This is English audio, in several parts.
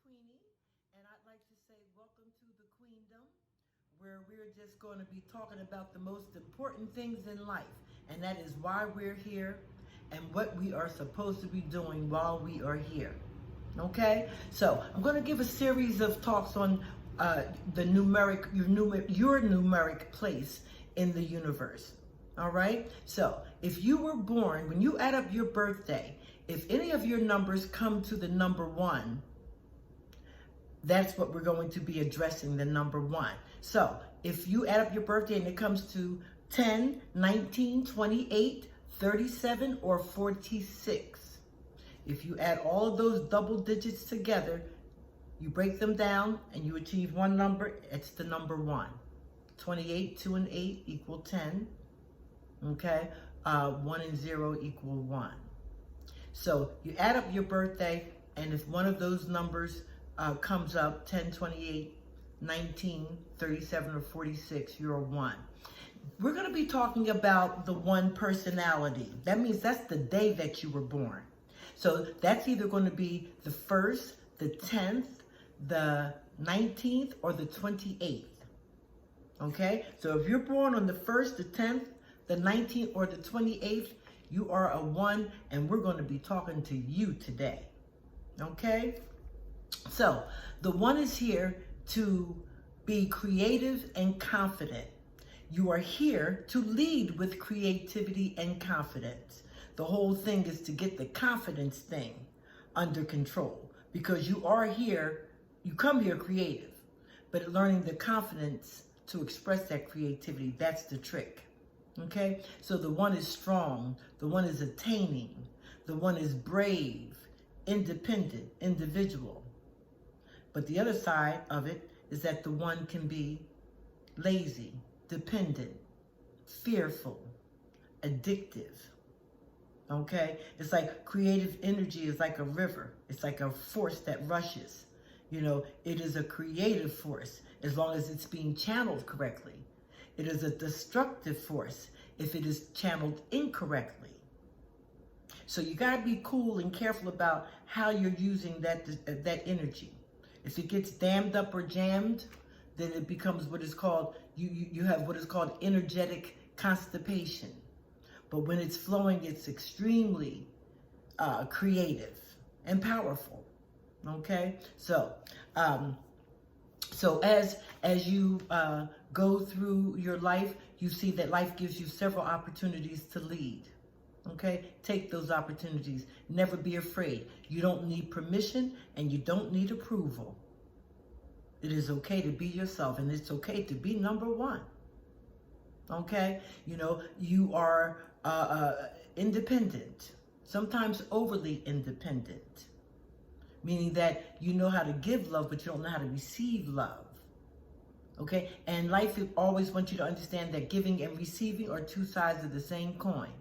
Queenie, and I'd like to say welcome to the Queendom, where we're just going to be talking about the most important things in life, and that is why we're here and what we are supposed to be doing while we are here. Okay, so I'm going to give a series of talks on your numeric place in the universe. All right, so if you were born, when you add up your birthday, if any of your numbers come to the number 1, that's what we're going to be addressing, the number 1. So if you add up your birthday and it comes to 10, 19, 28, 37, or 46, if you add all of those double digits together, you break them down and you achieve one number, it's the number 1. 28, 2 and 8 equal 10. Okay, 1 and 0 equal 1. So you add up your birthday, and if one of those numbers comes up, 10, 28, 19, 37, or 46, you're a 1. We're going to be talking about the 1 personality. That means that's the day that you were born. So that's either going to be the 1st, the 10th, the 19th, or the 28th. Okay, so if you're born on the 1st, the 10th, the 19th, or the 28th, you are a 1, and we're going to be talking to you today. Okay, so the 1 is here to be creative and confident. You are here to lead with creativity and confidence. The whole thing is to get the confidence thing under control, because you are here, you come here creative, but learning the confidence to express that creativity, that's the trick. Okay, so the 1 is strong, the 1 is attaining, the 1 is brave, independent, individual. But the other side of it is that the 1 can be lazy, dependent, fearful, addictive. Okay, it's like creative energy is like a river. It's like a force that rushes. You know, it is a creative force as long as it's being channeled correctly. It is a destructive force if it is channeled incorrectly. So you got to be cool and careful about how you're using that energy. If it gets dammed up or jammed, then it becomes what is called, you have what is called energetic constipation. But when it's flowing, it's extremely creative and powerful. Okay, so as you go through your life, you see that life gives you several opportunities to lead. Okay, take those opportunities. Never be afraid. You don't need permission and you don't need approval. It is okay to be yourself, and it's okay to be number 1. Okay, you know, you are independent, sometimes overly independent, meaning that you know how to give love, but you don't know how to receive love. Okay, and life always wants you to understand that giving and receiving are 2 sides of the same coin.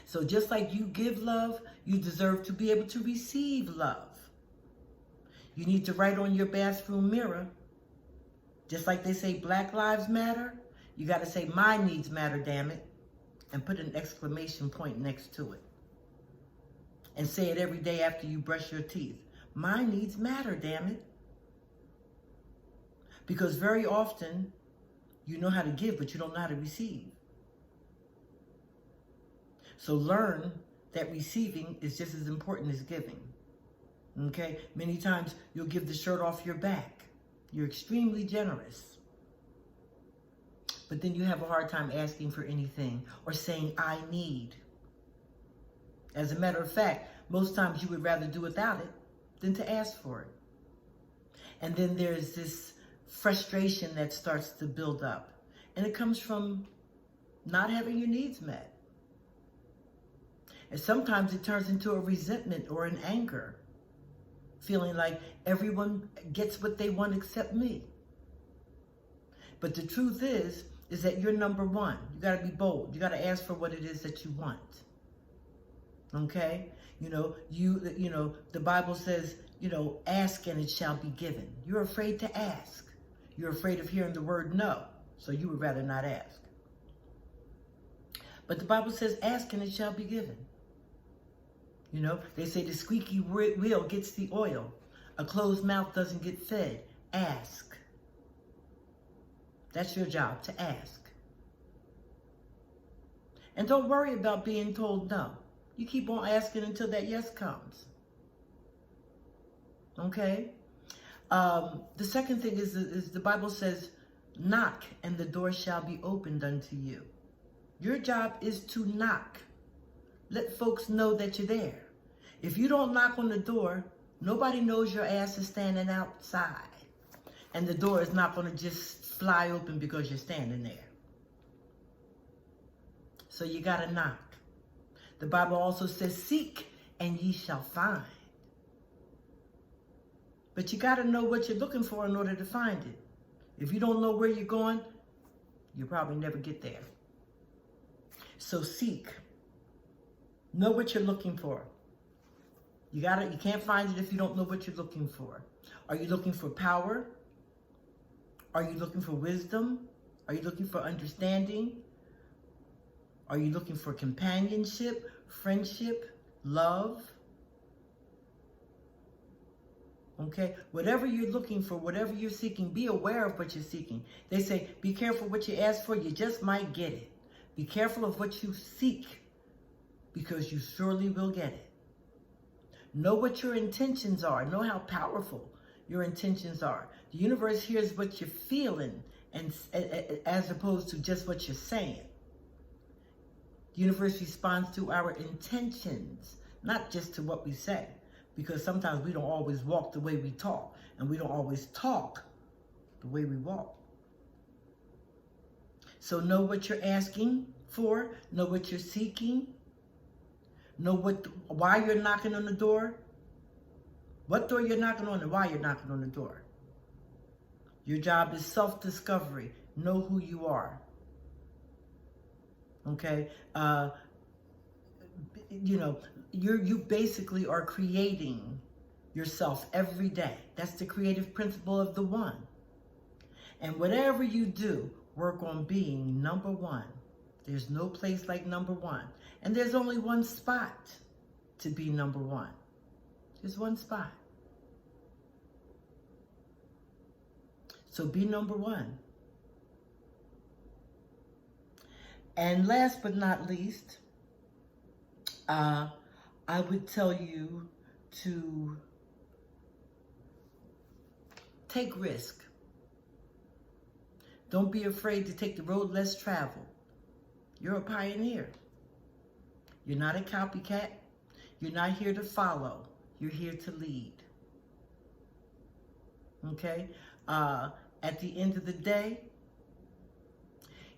So just like you give love, you deserve to be able to receive love. You need to write on your bathroom mirror, just like they say Black Lives Matter, you got to say my needs matter, damn it, and put an exclamation point next to it. And say it every day after you brush your teeth. My needs matter, damn it. Because very often, you know how to give, but you don't know how to receive. So learn that receiving is just as important as giving. Okay? Many times, you'll give the shirt off your back. You're extremely generous. But then you have a hard time asking for anything or saying, I need. As a matter of fact, most times you would rather do without it than to ask for it. And then there's this frustration that starts to build up. And it comes from not having your needs met. And sometimes it turns into a resentment or an anger, feeling like everyone gets what they want except me. But the truth is that you're number 1. You got to be bold. You got to ask for what it is that you want. Okay, you know, the Bible says, ask and it shall be given. You're afraid to ask. You're afraid of hearing the word no, so you would rather not ask. But the Bible says, ask and it shall be given. You know, they say the squeaky wheel gets the oil. A closed mouth doesn't get fed. Ask. That's your job, to ask. And don't worry about being told no. You keep on asking until that yes comes. Okay? The second thing is the Bible says, knock and the door shall be opened unto you. Your job is to knock. Let folks know that you're there. If you don't knock on the door, nobody knows your ass is standing outside. And the door is not going to just fly open because you're standing there. So you got to knock. The Bible also says, seek and ye shall find. But you got to know what you're looking for in order to find it. If you don't know where you're going, you'll probably never get there. So seek. Know what you're looking for. You can't find it if you don't know what you're looking for. Are you looking for power? Are you looking for wisdom? Are you looking for understanding? Are you looking for companionship, friendship, love? Okay, whatever you're looking for, whatever you're seeking, be aware of what you're seeking. They say, be careful what you ask for, you just might get it. Be careful of what you seek, because you surely will get it. Know what your intentions are. Know how powerful your intentions are. The universe hears what you're feeling, and as opposed to just what you're saying. The universe responds to our intentions, not just to what we say. Because sometimes we don't always walk the way we talk, and we don't always talk the way we walk. So know what you're asking for, know what you're seeking, know why you're knocking on the door, what door you're knocking on, and why you're knocking on the door. Your job is self-discovery. Know who you are. Okay? You basically are creating yourself every day. That's the creative principle of the one. And whatever you do, work on being number one. There's no place like number one. And there's only one spot to be number one. There's one spot. So be number one. And last but not least, I would tell you to take risk. Don't be afraid to take the road less traveled. You're a pioneer. You're not a copycat. You're not here to follow. You're here to lead. Okay? At the end of the day,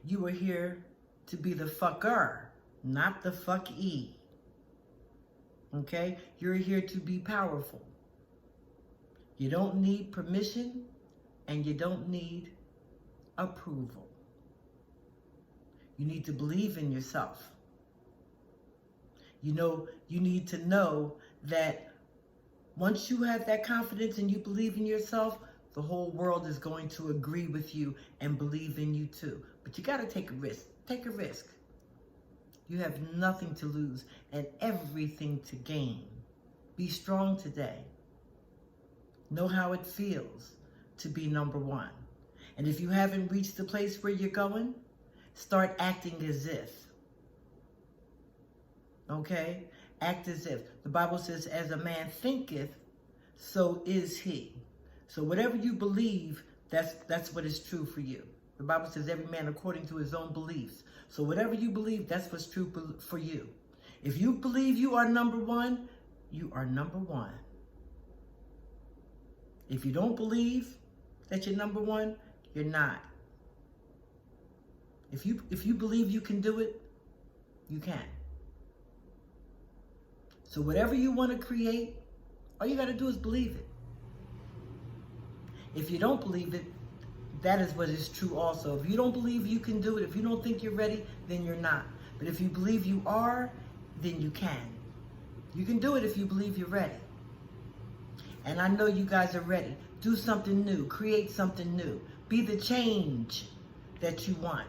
you are here to be the fucker, not the fuckee. Okay? You're here to be powerful. You don't need permission, and you don't need approval. You need to believe in yourself. You need to know that once you have that confidence and you believe in yourself, the whole world is going to agree with you and believe in you too. But you got to take a risk. Take a risk. You have nothing to lose and everything to gain. Be strong today. Know how it feels to be number one. And if you haven't reached the place where you're going, start acting as if. Okay? Act as if. The Bible says, as a man thinketh, so is he. So whatever you believe, that's what is true for you. The Bible says every man according to his own beliefs. So whatever you believe, that's what's true for you. If you believe you are number one, you are number one. If you don't believe that you're number one, you're not. If you believe you can do it, you can. So whatever you want to create, all you got to do is believe it. If you don't believe it, that is what is true also. If you don't believe you can do it, if you don't think you're ready, then you're not. But if you believe you are, then you can. You can do it if you believe you're ready. And I know you guys are ready. Do something new. Create something new. Be the change that you want.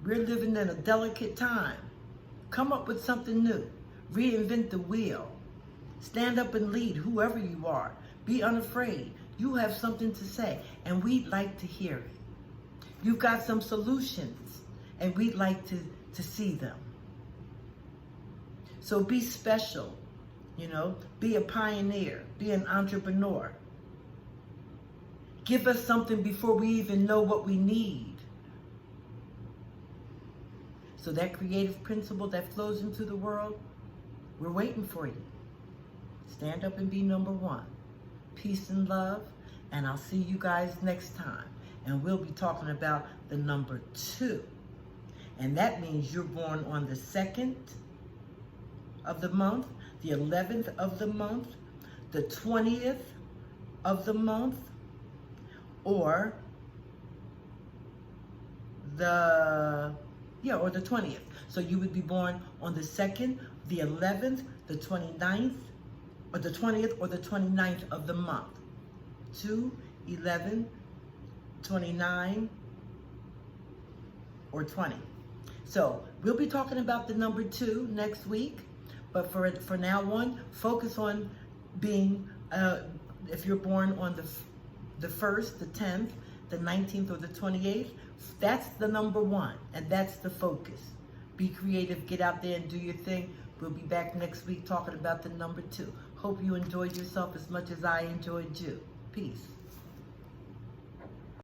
We're living in a delicate time. Come up with something new. Reinvent the wheel. Stand up and lead, whoever you are. Be unafraid. You have something to say, and we'd like to hear it. You've got some solutions, and we'd like to see them. So be special, be a pioneer, be an entrepreneur. Give us something before we even know what we need. So that creative principle that flows into the world, we're waiting for you. Stand up and be number one. Peace and love, and I'll see you guys next time. And we'll be talking about the number 2. And that means you're born on the 2nd of the month, the 11th of the month, the 20th of the month, or the 20th. So you would be born on the 2nd, the 11th, the 29th, or the 20th, or the 29th of the month. 2, 11, 29, or 20. So we'll be talking about the number 2 next week. But for now on, focus on being, if you're born on the 1st, the 10th, the 19th, or the 28th, that's the number 1, and that's the focus. Be creative, get out there and do your thing. We'll be back next week talking about the number 2. Hope you enjoyed yourself as much as I enjoyed you. Peace.